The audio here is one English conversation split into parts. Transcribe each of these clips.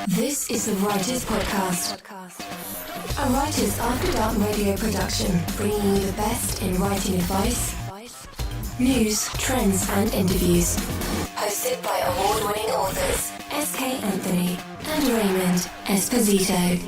This is the Writers Podcast, a Writers After Dark radio production, bringing you the best in writing advice, news, trends, and interviews. Hosted by award-winning authors S.K. Anthony and Raymond Esposito.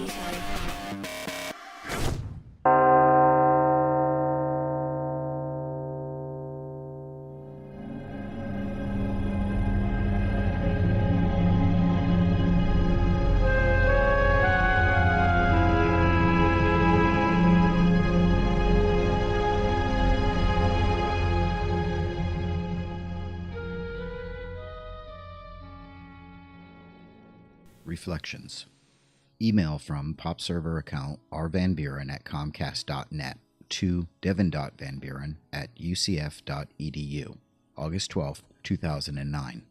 Reflections. Email from pop server account rvanburen@comcast.net to devin.vanburen@ucf.edu, August 12, 2009.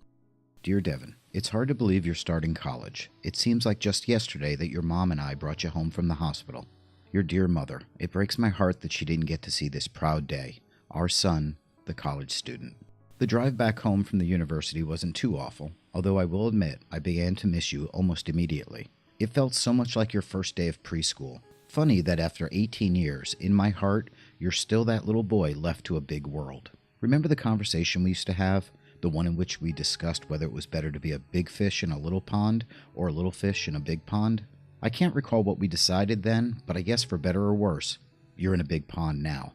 Dear Devin, it's hard to believe you're starting college. It seems like just yesterday that your mom and I brought you home from the hospital. Your dear mother, it breaks my heart that she didn't get to see this proud day. Our son, the college student. The drive back home from the university wasn't too awful, although I will admit I began to miss you almost immediately. It felt so much like your first day of preschool. Funny that after 18 years, in my heart, you're still that little boy left to a big world. Remember the conversation we used to have? The one in which we discussed whether it was better to be a big fish in a little pond or a little fish in a big pond? I can't recall what we decided then, but I guess for better or worse, you're in a big pond now.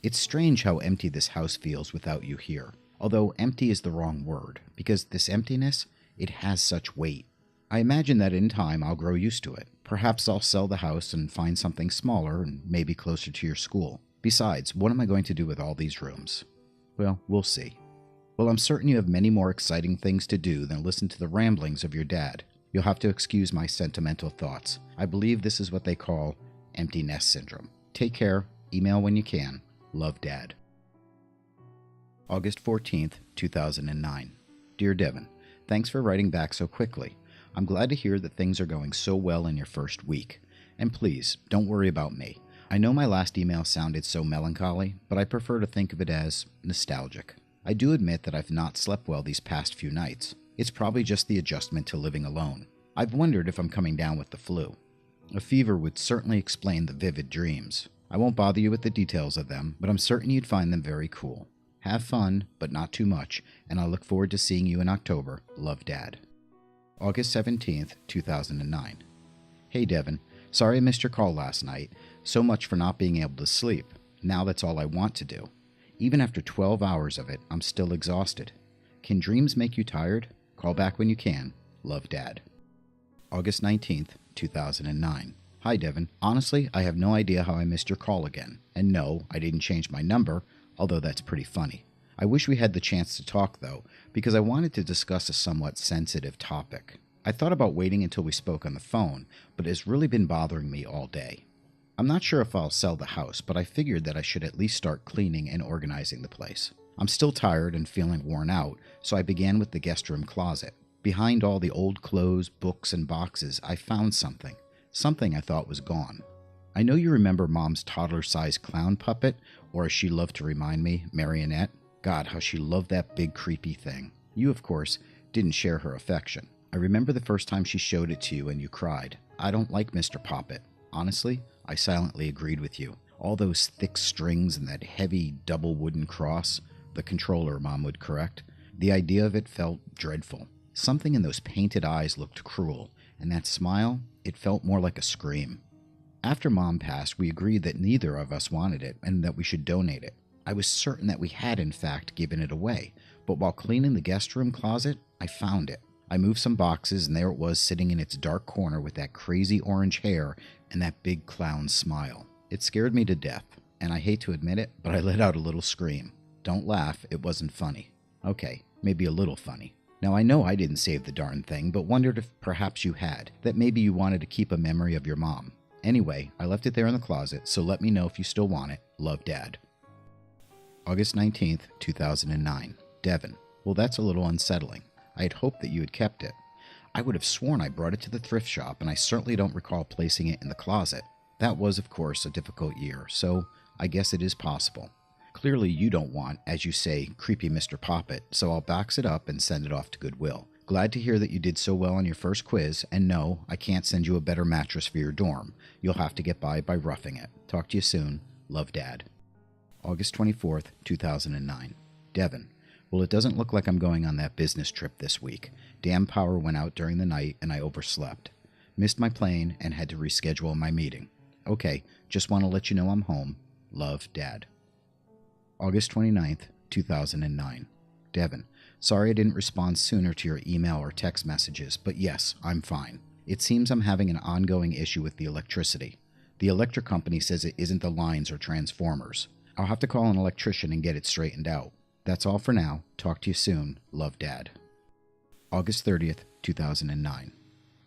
It's strange how empty this house feels without you here. Although empty is the wrong word, because this emptiness, it has such weight. I imagine that in time I'll grow used to it. Perhaps I'll sell the house and find something smaller and maybe closer to your school. Besides, what am I going to do with all these rooms? Well, we'll see. Well, I'm certain you have many more exciting things to do than listen to the ramblings of your dad. You'll have to excuse my sentimental thoughts. I believe this is what they call empty nest syndrome. Take care. Email when you can. Love, Dad. August 14th, 2009. Dear Devin, thanks for writing back so quickly. I'm glad to hear that things are going so well in your first week. And please, don't worry about me. I know my last email sounded so melancholy, but I prefer to think of it as nostalgic. I do admit that I've not slept well these past few nights. It's probably just the adjustment to living alone. I've wondered if I'm coming down with the flu. A fever would certainly explain the vivid dreams. I won't bother you with the details of them, but I'm certain you'd find them very cool. Have fun, but not too much, and I look forward to seeing you in October. Love, Dad. August 17th, 2009. Hey, Devin. Sorry I missed your call last night. So much for not being able to sleep. Now that's all I want to do. Even after 12 hours of it, I'm still exhausted. Can dreams make you tired? Call back when you can. Love, Dad. August 19th, 2009. Hi, Devin. Honestly, I have no idea how I missed your call again. And no, I didn't change my number, although that's pretty funny. I wish we had the chance to talk, though, because I wanted to discuss a somewhat sensitive topic. I thought about waiting until we spoke on the phone, but it's really been bothering me all day. I'm not sure if I'll sell the house, but I figured that I should at least start cleaning and organizing the place. I'm still tired and feeling worn out, so I began with the guest room closet. Behind all the old clothes, books, and boxes, I found something. Something I thought was gone. I know you remember Mom's toddler-sized clown puppet, or as she loved to remind me, marionette. God, how she loved that big creepy thing. You, of course, didn't share her affection. I remember the first time she showed it to you and you cried. I don't like Mr. Poppet. Honestly, I silently agreed with you. All those thick strings and that heavy double wooden cross, the controller, Mom would correct. The idea of it felt dreadful. Something in those painted eyes looked cruel, and that smile, it felt more like a scream. After Mom passed, we agreed that neither of us wanted it and that we should donate it. I was certain that we had, in fact, given it away, but while cleaning the guest room closet, I found it. I moved some boxes, and there it was sitting in its dark corner with that crazy orange hair and that big clown smile. It scared me to death, and I hate to admit it, but I let out a little scream. Don't laugh, it wasn't funny. Okay, maybe a little funny. Now I know I didn't save the darn thing, but wondered if perhaps you had, that maybe you wanted to keep a memory of your mom. Anyway, I left it there in the closet, so let me know if you still want it. Love, Dad. August 19th, 2009. Devin. Well, that's a little unsettling. I had hoped that you had kept it. I would have sworn I brought it to the thrift shop, and I certainly don't recall placing it in the closet. That was, of course, a difficult year, so I guess it is possible. Clearly you don't want, as you say, creepy Mr. Poppet, so I'll box it up and send it off to Goodwill. Glad to hear that you did so well on your first quiz, and no, I can't send you a better mattress for your dorm. You'll have to get by roughing it. Talk to you soon. Love, Dad. August 24th, 2009. Devin. Well, it doesn't look like I'm going on that business trip this week. Damn power went out during the night and I overslept. Missed my plane and had to reschedule my meeting. Okay, just want to let you know I'm home. Love, Dad. August 29th, 2009. Devin. Sorry I didn't respond sooner to your email or text messages, but yes, I'm fine. It seems I'm having an ongoing issue with the electricity. The electric company says it isn't the lines or transformers. I'll have to call an electrician and get it straightened out. That's all for now. Talk to you soon. Love, Dad. August 30th, 2009.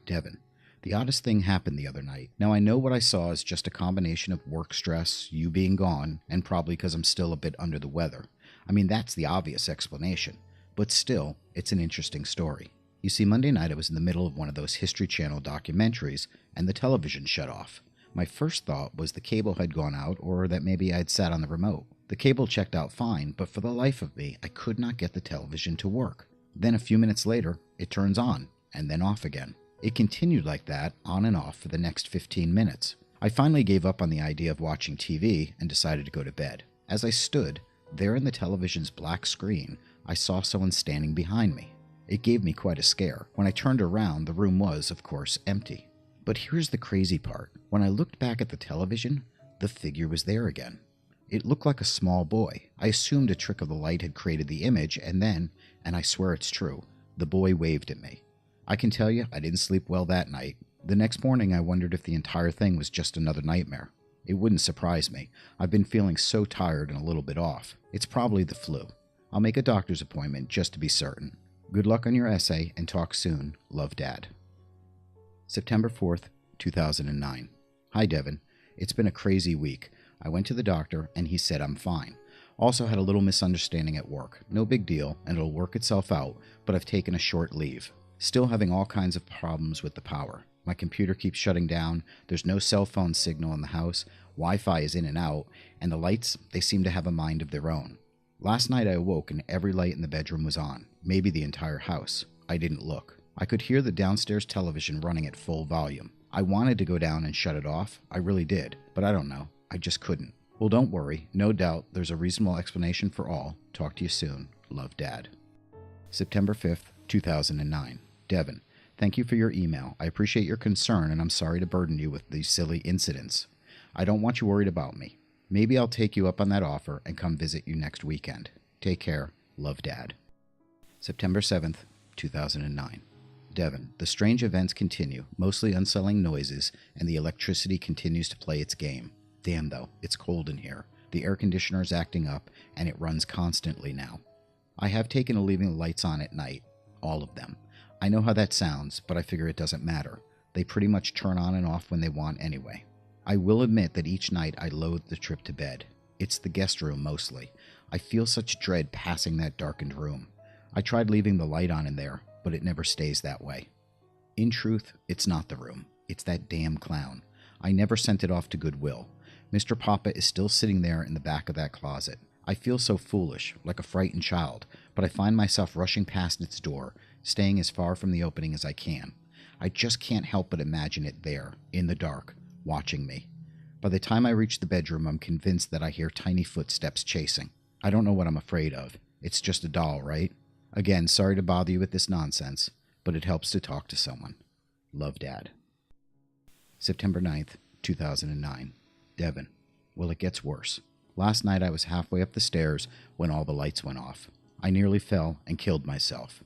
Devin. The oddest thing happened the other night. Now I know what I saw is just a combination of work stress, you being gone, and probably because I'm still a bit under the weather. I mean, that's the obvious explanation. But still, it's an interesting story. You see, Monday night I was in the middle of one of those History Channel documentaries, and the television shut off. My first thought was the cable had gone out, or that maybe I had sat on the remote. The cable checked out fine, but for the life of me, I could not get the television to work. Then a few minutes later, it turns on, and then off again. It continued like that, on and off, for the next 15 minutes. I finally gave up on the idea of watching TV and decided to go to bed. As I stood, there in the television's black screen, I saw someone standing behind me. It gave me quite a scare. When I turned around, the room was, of course, empty. But here's the crazy part. When I looked back at the television, the figure was there again. It looked like a small boy. I assumed a trick of the light had created the image, and then, and I swear it's true, the boy waved at me. I can tell you, I didn't sleep well that night. The next morning, I wondered if the entire thing was just another nightmare. It wouldn't surprise me. I've been feeling so tired and a little bit off. It's probably the flu. I'll make a doctor's appointment just to be certain. Good luck on your essay, and talk soon. Love, Dad. September 4th, 2009. Hi, Devin. It's been a crazy week. I went to the doctor, and he said I'm fine. Also had a little misunderstanding at work. No big deal, and it'll work itself out, but I've taken a short leave. Still having all kinds of problems with the power. My computer keeps shutting down, there's no cell phone signal in the house, Wi-Fi is in and out, and the lights, they seem to have a mind of their own. Last night I awoke and every light in the bedroom was on, maybe the entire house. I didn't look. I could hear the downstairs television running at full volume. I wanted to go down and shut it off, I really did, but I don't know, I just couldn't. Well, don't worry, no doubt there's a reasonable explanation for all. Talk to you soon. Love, Dad. September 5th, 2009. Devin, thank you for your email. I appreciate your concern and I'm sorry to burden you with these silly incidents. I don't want you worried about me. Maybe I'll take you up on that offer and come visit you next weekend. Take care. Love, Dad. September 7th, 2009. Devin, the strange events continue, mostly unsettling noises, and the electricity continues to play its game. Damn though, it's cold in here. The air conditioner is acting up, and it runs constantly now. I have taken to leaving the lights on at night. All of them. I know how that sounds, but I figure it doesn't matter. They pretty much turn on and off when they want anyway. I will admit that each night I loathe the trip to bed. It's the guest room mostly. I feel such dread passing that darkened room. I tried leaving the light on in there, but it never stays that way. In truth, it's not the room. It's that damn clown. I never sent it off to Goodwill. Mr. Papa is still sitting there in the back of that closet. I feel so foolish, like a frightened child, but I find myself rushing past its door, staying as far from the opening as I can. I just can't help but imagine it there, in the dark, watching me. By the time I reach the bedroom, I'm convinced that I hear tiny footsteps chasing. I don't know what I'm afraid of. It's just a doll, right? Again, sorry to bother you with this nonsense, but it helps to talk to someone. Love, Dad. September 9th, 2009. Devin. Well, it gets worse. Last night I was halfway up the stairs when all the lights went off. I nearly fell and killed myself.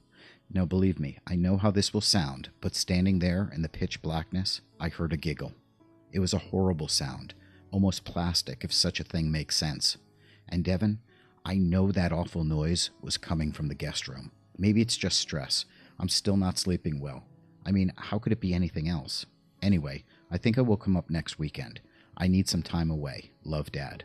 Now believe me, I know how this will sound, but standing there in the pitch blackness, I heard a giggle. It was a horrible sound, almost plastic if such a thing makes sense. And Devin, I know that awful noise was coming from the guest room. Maybe it's just stress. I'm still not sleeping well. I mean, how could it be anything else? Anyway, I think I will come up next weekend. I need some time away. Love, Dad.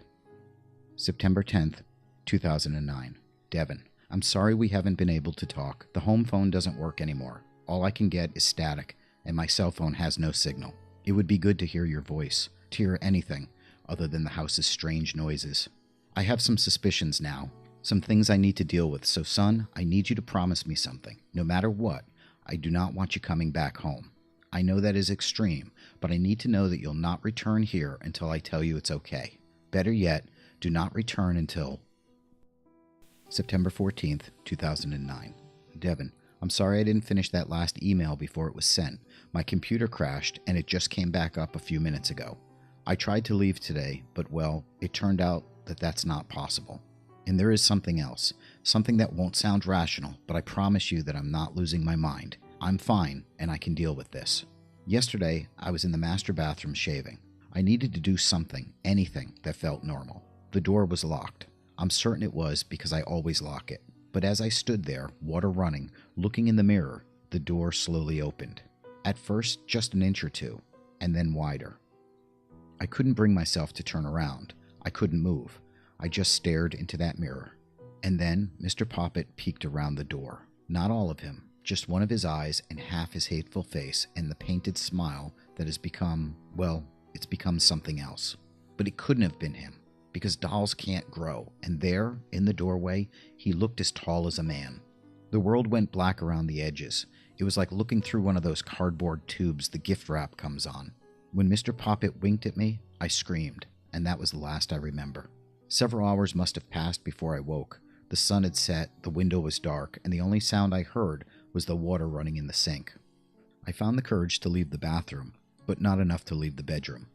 September 10th, 2009. Devin, I'm sorry we haven't been able to talk. The home phone doesn't work anymore. All I can get is static, and my cell phone has no signal. It would be good to hear your voice, to hear anything other than the house's strange noises. I have some suspicions now, some things I need to deal with, so son, I need you to promise me something. No matter what, I do not want you coming back home. I know that is extreme, but I need to know that you'll not return here until I tell you it's okay. Better yet, do not return until September 14th, 2009. Devin, I'm sorry I didn't finish that last email before it was sent. My computer crashed and it just came back up a few minutes ago. I tried to leave today, but well, it turned out that that's not possible. And there is something else, something that won't sound rational, but I promise you that I'm not losing my mind. I'm fine and I can deal with this. Yesterday, I was in the master bathroom shaving. I needed to do something, anything that felt normal. The door was locked. I'm certain it was because I always lock it. But as I stood there, water running, looking in the mirror, the door slowly opened. At first, just an inch or two, and then wider. I couldn't bring myself to turn around. I couldn't move. I just stared into that mirror. And then Mr. Poppet peeked around the door. Not all of him, just one of his eyes and half his hateful face and the painted smile that has become, well, it's become something else. But it couldn't have been him, because dolls can't grow, and there, in the doorway, he looked as tall as a man. The world went black around the edges. It was like looking through one of those cardboard tubes the gift wrap comes on. When Mr. Poppet winked at me, I screamed, and that was the last I remember. Several hours must have passed before I woke. The sun had set, the window was dark, and the only sound I heard was the water running in the sink. I found the courage to leave the bathroom, but not enough to leave the bedroom.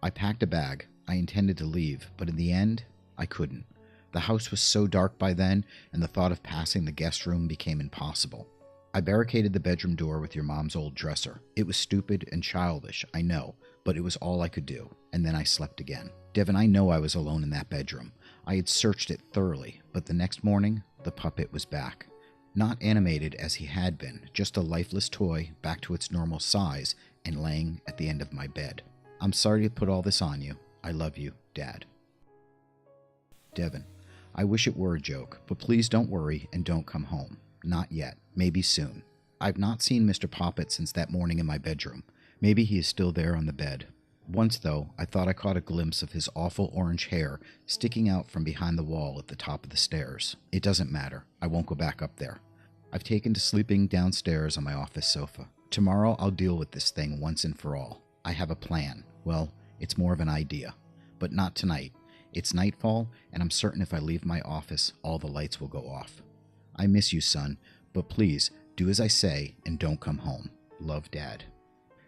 I packed a bag. I intended to leave, but in the end, I couldn't. The house was so dark by then, and the thought of passing the guest room became impossible. I barricaded the bedroom door with your mom's old dresser. It was stupid and childish, I know, but it was all I could do, and then I slept again. Devin, I know I was alone in that bedroom. I had searched it thoroughly, but the next morning, the puppet was back. Not animated as he had been, just a lifeless toy back to its normal size and laying at the end of my bed. I'm sorry to put all this on you. I love you, Dad. Devin, I wish it were a joke, but please don't worry and don't come home. Not yet. Maybe soon. I've not seen Mr. Poppet since that morning in my bedroom. Maybe he is still there on the bed. Once, though, I thought I caught a glimpse of his awful orange hair sticking out from behind the wall at the top of the stairs. It doesn't matter. I won't go back up there. I've taken to sleeping downstairs on my office sofa. Tomorrow I'll deal with this thing once and for all. I have a plan. Well, it's more of an idea. But not tonight. It's nightfall, and I'm certain if I leave my office, all the lights will go off. I miss you, son, but please, do as I say and don't come home. Love, Dad.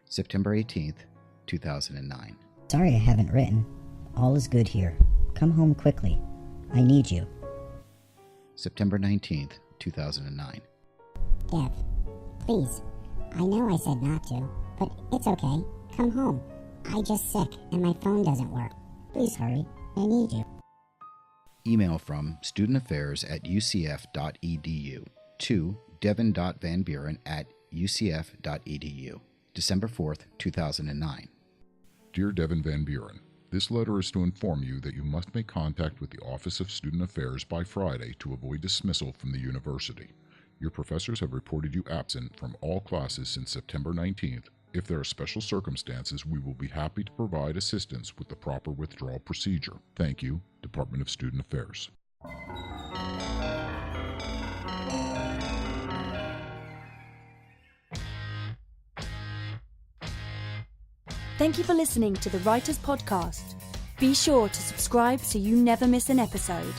September 18th, 2009. Sorry I haven't written. All is good here. Come home quickly. I need you. September 19th, 2009. Dev, please. I know I said not to, but it's okay. Come home. I'm just sick and my phone doesn't work. Please hurry. I need you. Email from studentaffairs@ucf.edu to devin.vanburen@ucf.edu. December 4th, 2009. Dear Devin Van Buren, this letter is to inform you that you must make contact with the Office of Student Affairs by Friday to avoid dismissal from the university. Your professors have reported you absent from all classes since September 19th. If there are special circumstances, we will be happy to provide assistance with the proper withdrawal procedure. Thank you, Department of Student Affairs. Thank you for listening to the Writers Podcast. Be sure to subscribe so you never miss an episode.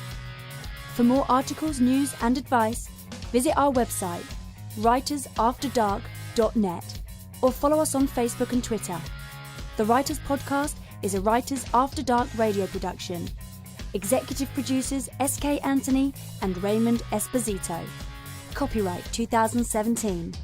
For more articles, news and advice, visit our website, writersafterdark.net, or follow us on Facebook and Twitter. The Writers Podcast is a Writers After Dark radio production. Executive producers SK Anthony and Raymond Esposito. Copyright 2017.